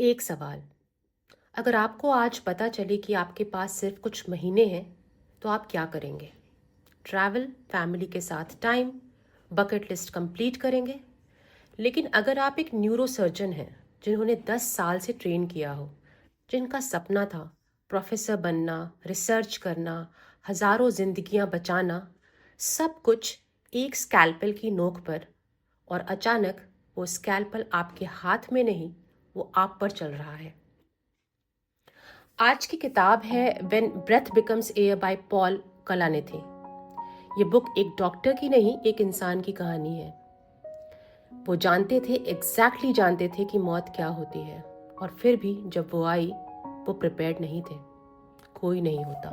एक सवाल। अगर आपको आज पता चले कि आपके पास सिर्फ कुछ महीने हैं, तो आप क्या करेंगे? ट्रैवल, फैमिली के साथ टाइम, बकेट लिस्ट कंप्लीट करेंगे? लेकिन अगर आप एक न्यूरो सर्जन हैं, जिन्होंने 10 साल से ट्रेन किया हो, जिनका सपना था प्रोफेसर बनना, रिसर्च करना, हजारों जिंदगियां बचाना, सब कुछ एक स्कैल्पेल की नोक पर, और अचानक वो स्कैल्पेल आपके हाथ में नहीं, वो आप पर चल रहा है। आज की किताब है when breath becomes air by Paul Kalanithi. ये बुक एक डॉक्टर की नहीं, एक इंसान की कहानी है। वो एग्जैक्टली जानते थे कि मौत क्या होती है, और फिर भी जब वो आई, वो प्रिपेयर्ड नहीं थे। कोई नहीं होता।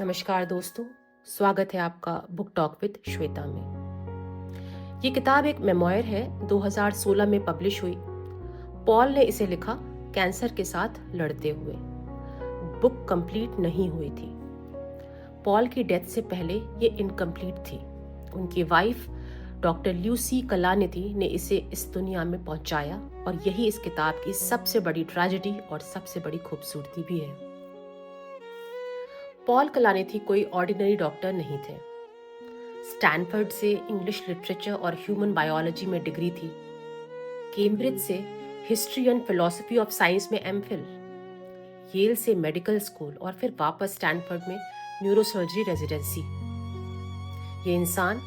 नमस्कार दोस्तों, स्वागत है आपका बुक टॉक विद श्वेता में। ये किताब एक मेमोयर है, 2016 में पब्लिश हुई। पॉल ने इसे लिखा कैंसर के साथ लड़ते हुए। बुक कंप्लीट नहीं हुई थी। पॉल की डेथ से पहले ये इनकम्प्लीट थी। उनकी वाइफ डॉक्टर ल्यूसी कलानिधि ने इसे इस दुनिया में पहुंचाया, और यही इस किताब की सबसे बड़ी ट्रेजेडी और सबसे बड़ी खूबसूरती भी है। पॉल कलानिधि कोई ऑर्डिनरी डॉक्टर नहीं थे। स्टैनफोर्ड से इंग्लिश लिटरेचर और ह्यूमन बायोलॉजी में डिग्री थी। कैम्ब्रिज से history and philosophy of science में एमफिल, येल से मेडिकल स्कूल, और फिर वापस स्टैनफोर्ड में न्यूरोसर्जरी रेजिडेंसी। ये इंसान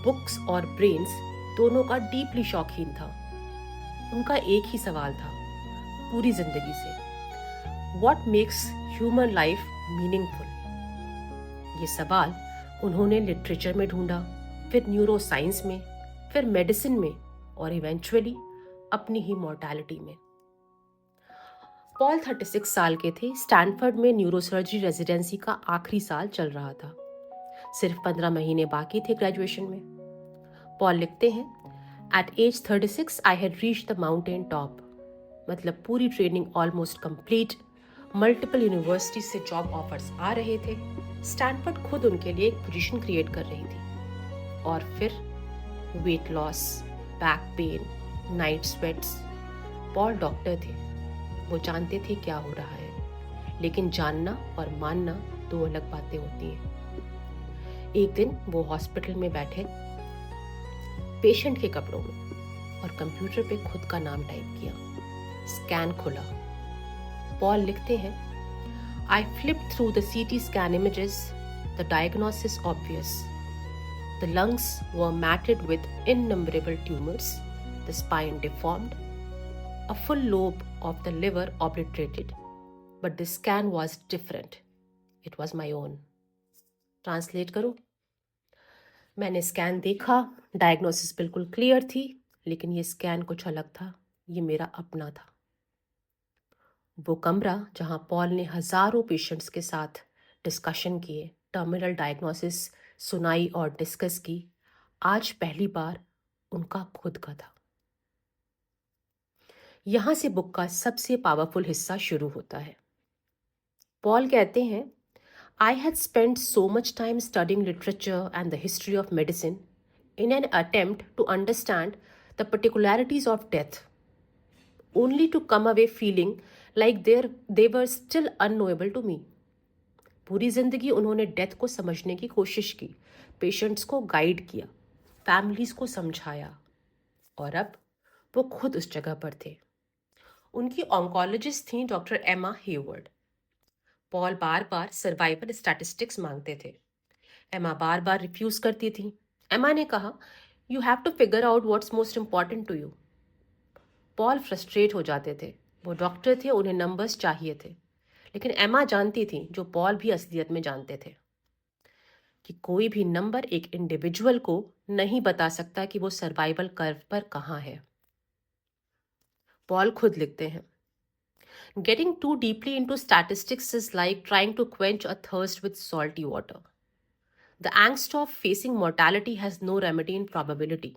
बुक्स और ब्रेन्स दोनों का डीपली शौकीन था। उनका एक ही सवाल था पूरी जिंदगी से, what makes human life meaningful. ये सवाल उन्होंने लिटरेचर में ढूंढा, फिर न्यूरो साइंस में, फिर मेडिसिन में, और इवेंचुअली अपनी ही मॉर्टैलिटी में। पॉल 36 साल के थे। स्टैनफोर्ड में न्यूरोसर्जरी रेजिडेंसी का आखिरी साल चल रहा था। सिर्फ 15 महीने बाकी थे ग्रेजुएशन में। पॉल लिखते हैं, at age 36 I had reach the mountain top. मतलब पूरी training almost complete, multiple university से जॉब ऑफर्स आ रहे थे, स्टैनफोर्ड खुद उनके लिए एक पोजीशन क्रिएट कर रही थी। और फिर weight loss, back pain, night sweats. Paul doctor थे, वो जानते थे क्या हो रहा है, लेकिन जानना और मानना दो अलग बातें होती हैं। एक दिन वो हॉस्पिटल में बैठे, पेशेंट के कपड़ों में, और कंप्यूटर पे खुद का नाम टाइप किया। स्कैन खुला। पॉल लिखते हैं, I flipped through the CT scan images, the diagnosis obvious. The lungs were matted with innumerable tumours, the spine deformed, a full lobe of the liver obliterated, but the scan was different. It was my own. Translate करूं? मैंने scan देखा, diagnosis बिल्कुल clear थी, लेकिन ये scan कुछ अलग था। ये मेरा अपना था। वो कमरा जहां पॉल ने हजारों पेशेंट्स के साथ डिस्कशन किए, टर्मिनल डायग्नोसिस सुनाई और डिस्कस की, आज पहली बार उनका खुद का था। यहां से बुक का सबसे पावरफुल हिस्सा शुरू होता है। पॉल कहते हैं, I had spent so much time studying literature and the history of medicine in an attempt to understand the particularities of death, only to come away feeling like they were still unknowable to me. पूरी जिंदगी उन्होंने death को समझने की कोशिश की, patients को guide किया, फैमिलीज को समझाया, और अब वो खुद उस जगह पर थे। उनकी ऑन्कोलॉजिस्ट थी डॉक्टर एमा हेवर्ड। पॉल बार बार सर्वाइवल स्टैटिस्टिक्स मांगते थे। एमा बार बार रिफ्यूज करती थी। एमा ने कहा, you have to figure out what's most important to you. Paul frustrate हो जाते थे। वो डॉक्टर थे, उन्हें नंबर्स चाहिए थे। लेकिन एमा जानती थी, जो पॉल भी असलियत में जानते थे, कि कोई भी नंबर एक इंडिविजुअल को नहीं बता सकता कि वो सर्वाइवल कर्व पर कहाँ है। पॉल खुद लिखते हैं, Getting too deeply into statistics is like trying to quench a thirst with salty water. The angst of facing mortality has no remedy in probability.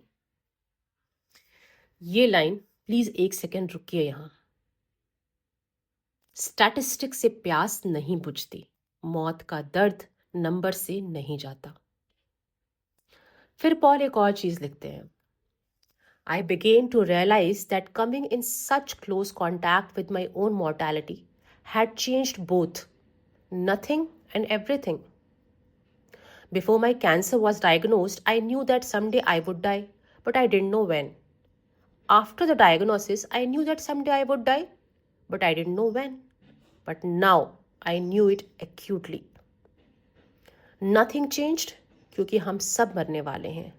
ये लाइन प्लीज एक सेकेंड रुकिए यहां। स्टैटिस्टिक्स से प्यास नहीं बुझती, मौत का दर्द नंबर से नहीं जाता। फिर पॉल एक और चीज लिखते हैं, I began to realize that coming in such close contact with my own mortality had changed both nothing and everything. Before my cancer was diagnosed, I knew that someday I would die, but I didn't know when. After the diagnosis, I knew that someday I would die, but I didn't know when. But now I knew it acutely. Nothing changed क्योंकि हम सब मरने वाले हैं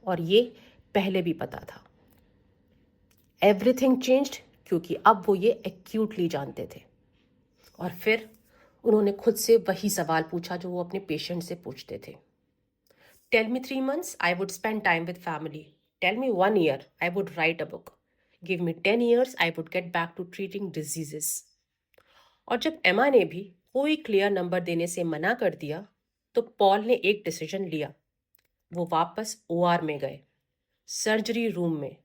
और ये पहले भी पता था. Everything changed क्योंकि अब वो ये acutely जानते थे. और फिर उन्होंने खुद से वही सवाल पूछा जो वो अपने पेशेंट से पूछते थे. Tell me 3 months, I would spend time with family. Tell me 1 year, I would write a book. Give me 10 years, I would get back to treating diseases. और जब एमा ने भी कोई क्लियर नंबर देने से मना कर दिया तो पॉल ने एक डिसीजन लिया. वो वापस ओआर में गए, सर्जरी रूम में.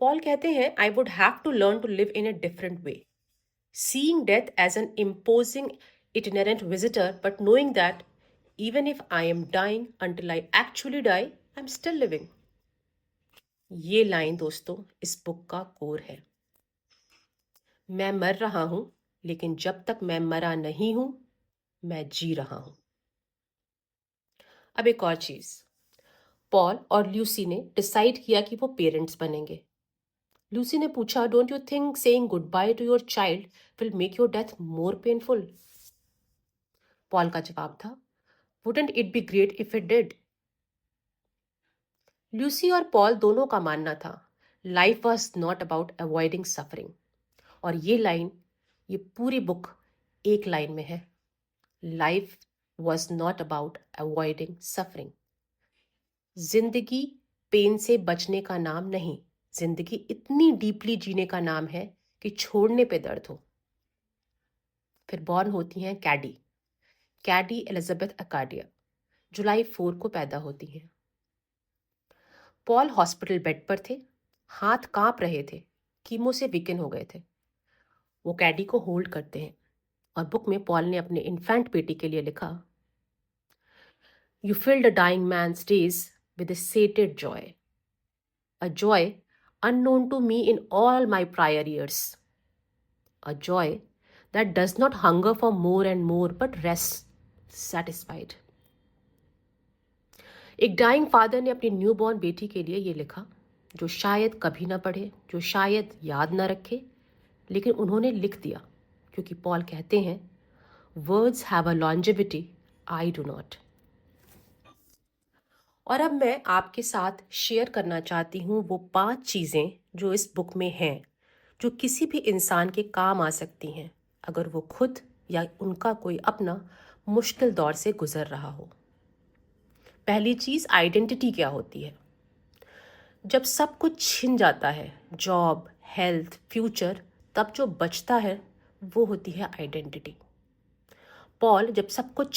पॉल कहते हैं, I would have to learn to live in a different way, seeing death as an imposing itinerant visitor, but knowing that even if I am dying, until I actually die, I'm still living. ये line दोस्तों इस book का core है. मैं मर रहा हूं, लेकिन जब तक मैं मरा नहीं हूं, मैं जी रहा हूं. अब एक और चीज, पॉल और ल्यूसी ने डिसाइड किया कि वो पेरेंट्स बनेंगे. लूसी ने पूछा, don't you think saying good by two your child will make your death more painful? Paul का जवाब था, wouldn't it be great if it did? Lucy और पॉल दोनों का मानना था, life was not about avoiding suffering. और ये पूरी बुक एक लाइन में है, life was not about avoiding suffering. जिंदगी पेन से बचने का नाम नहीं, जिंदगी इतनी डीपली जीने का नाम है कि छोड़ने पे दर्द हो. फिर बॉर्न होती हैं कैडी एलिजाबेथ अकाडिया. जुलाई 4 को पैदा होती हैं. पॉल हॉस्पिटल बेड पर थे, हाथ कांप रहे थे, कीमो से वीकन हो गए थे. वो कैडी को होल्ड करते हैं और बुक में पॉल ने अपने इन्फेंट बेटी के लिए लिखा, you filled a dying man's days with a sated joy, a joy unknown to me in all my prior years, a joy that does not hunger for more and more but rests satisfied. एक dying father ने अपनी newborn बेटी के लिए ये लिखा, जो शायद कभी ना पढ़े, जो शायद याद ना रखे, लेकिन उन्होंने लिख दिया क्योंकि पॉल कहते हैं, words have a longevity, I do not. और अब मैं आपके साथ शेयर करना चाहती हूँ वो 5 चीज़ें जो इस बुक में हैं, जो किसी भी इंसान के काम आ सकती हैं अगर वो खुद या उनका कोई अपना मुश्किल दौर से गुजर रहा हो. पहली चीज़, आइडेंटिटी क्या होती है. जब सब कुछ छिन जाता है, जॉब, हेल्थ, फ्यूचर, तब जो बचता है वो होती है आइडेंटिटी. पॉल जब सब कुछ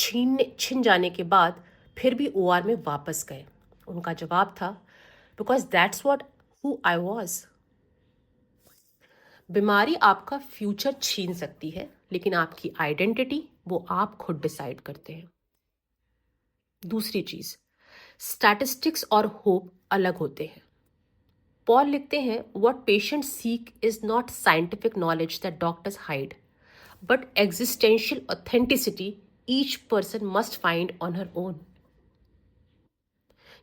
छिन जाने के बाद फिर भी ओआर में वापस गए. उनका जवाब था, because that's what who I was. बीमारी आपका फ्यूचर छीन सकती है, लेकिन आपकी आइडेंटिटी वो आप खुद डिसाइड करते हैं. दूसरी चीज, स्टैटिस्टिक्स और होप अलग होते हैं. पॉल लिखते हैं, what patients seek is not scientific knowledge that doctors hide, but existential authenticity each person must find on her own.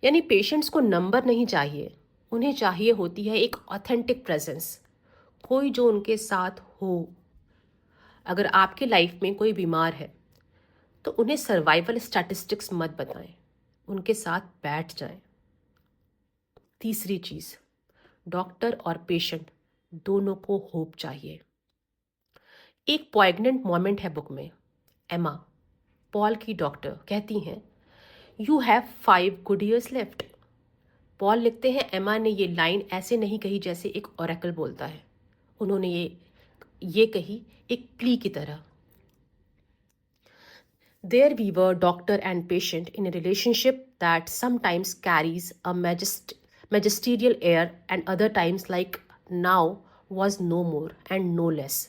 यानी पेशेंट्स को नंबर नहीं चाहिए, उन्हें चाहिए होती है एक ऑथेंटिक प्रेजेंस, कोई जो उनके साथ हो. अगर आपके लाइफ में कोई बीमार है तो उन्हें सर्वाइवल स्टैटिस्टिक्स मत बताएं, उनके साथ बैठ जाएं. तीसरी चीज, डॉक्टर और पेशेंट दोनों को होप चाहिए. एक पॉइग्नेंट मोमेंट है बुक में. एमा, पॉल की डॉक्टर, कहती हैं, you have 5 good years left. Paul लिखते हैं, एमा ने ये लाइन ऐसे नहीं कही जैसे एक ओरेकल बोलता है. उन्होंने ये कही एक प्ली की तरह. There we were, doctor and patient, in a relationship that sometimes carries a magisterial air and other times, like now, was no more and no less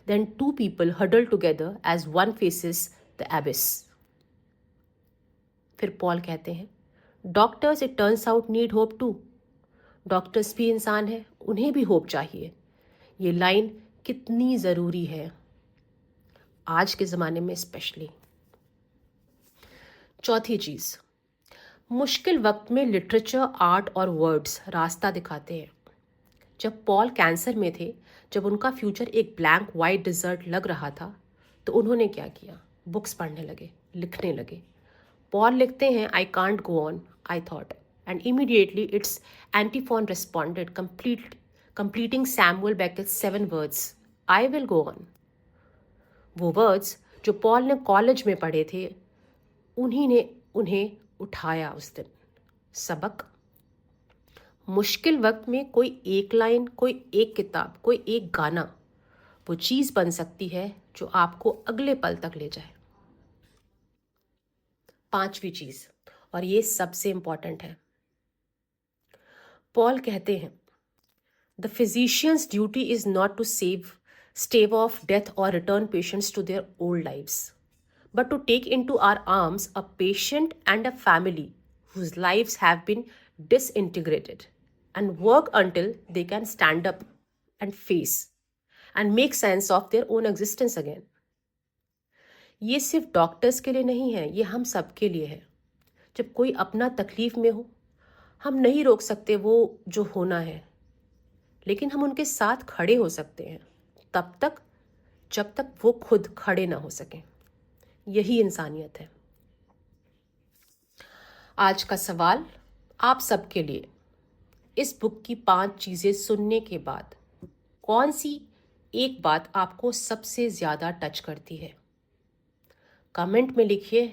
than 2 people huddled together as one faces the abyss. फिर Paul कहते हैं, doctors it turns out need hope too. Doctors भी इंसान हैं, उन्हें भी hope चाहिए। ये लाइन कितनी ज़रूरी है आज के ज़माने में स्पेशली। चौथी चीज़, मुश्किल वक्त में लिटरेचर, आर्ट और वर्ड्स रास्ता दिखाते हैं। जब पॉल कैंसर में थे, जब उनका फ्यूचर एक ब्लैंक वाइट डिजर्ट लग रहा था, तो उन्होंने क्या किया? बुक्स पढ़ने लगे, लिखने लगे। पॉल लिखते हैं, I can't go on, I thought, and immediately its antiphon responded, completing Samuel Beckett's 7 words, I will go on. वो वर्ड्स जो पॉल ने कॉलेज में पढ़े थे, उन्हीं ने उन्हें उठाया उस दिन। सबक, मुश्किल वक्त में कोई एक लाइन, कोई एक किताब, कोई एक गाना वो चीज़ बन सकती है जो आपको अगले पल तक ले जाए। पांचवी चीज़, और ये सबसे इंपॉर्टेंट है, पॉल कहते हैं, the physician's duty is not to stave off death or return patients to their old lives, but to take into our arms a patient and a family whose lives have been disintegrated and work until they can stand up and face and make sense of their own existence again. ये सिर्फ doctors के लिए नहीं है, ये हम सब के लिए है। जब कोई अपना तकलीफ में हो, हम नहीं रोक सकते वो जो होना है, लेकिन हम उनके साथ खड़े हो सकते हैं तब तक जब तक वो खुद खड़े ना हो सकें। यही इंसानियत है। आज का सवाल आप सबके लिए, इस बुक की 5 चीज़ें सुनने के बाद कौन सी एक बात आपको सबसे ज़्यादा टच करती है? कमेंट में लिखिए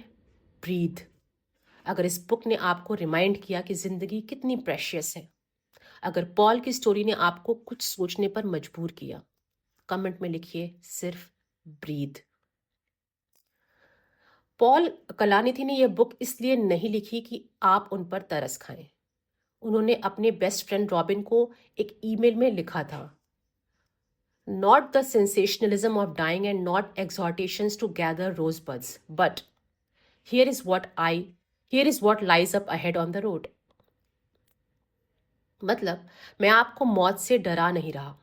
ब्रीथ। अगर इस बुक ने आपको रिमाइंड किया कि ज़िंदगी कितनी प्रेशियस है, अगर पॉल की स्टोरी ने आपको कुछ सोचने पर मजबूर किया, कमेंट में लिखिए सिर्फ ब्रीथ। पॉल कलानिधि ने यह बुक इसलिए नहीं लिखी कि आप उन पर तरस खाएं। उन्होंने अपने बेस्ट फ्रेंड रॉबिन को एक ईमेल में लिखा था, not the sensationalism of dying and not exhortations to gather rosebuds, but here is what lies up ahead on the road. मतलब, मैं आपको मौत से डरा नहीं रहा,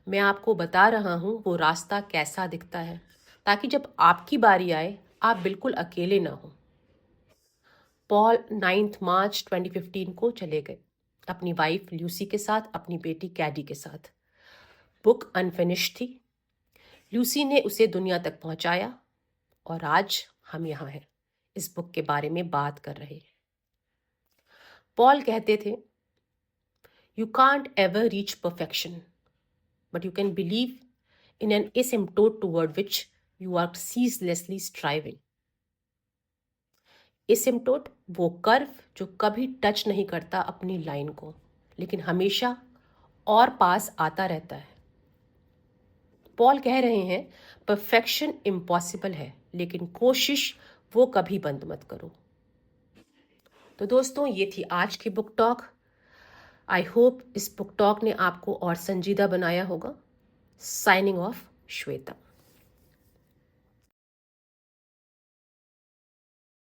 मैं आपको बता रहा हूं वो रास्ता कैसा दिखता है, ताकि जब आपकी बारी आए आप बिल्कुल अकेले ना हो। पॉल 9 मार्च 2015 को चले गए, अपनी वाइफ ल्यूसी के साथ, अपनी बेटी कैडी के साथ। बुक अनफिनिश्ड थी, ल्यूसी ने उसे दुनिया तक पहुंचाया, और आज हम यहाँ हैं, इस बुक के बारे में बात कर रहे हैं। पॉल कहते थे, you can't ever reach perfection, but you can believe in an asymptote toward which you are ceaselessly striving. Asymptote वो कर्व जो कभी टच नहीं करता अपनी लाइन को, लेकिन हमेशा और पास आता रहता है। पॉल कह रहे हैं, परफेक्शन इम्पॉसिबल है, लेकिन कोशिश वो कभी बंद मत करो। तो दोस्तों, ये थी आज की बुक टॉक। आई होप इस बुक टॉक ने आपको और संजीदा बनाया होगा। Signing off, Shweta.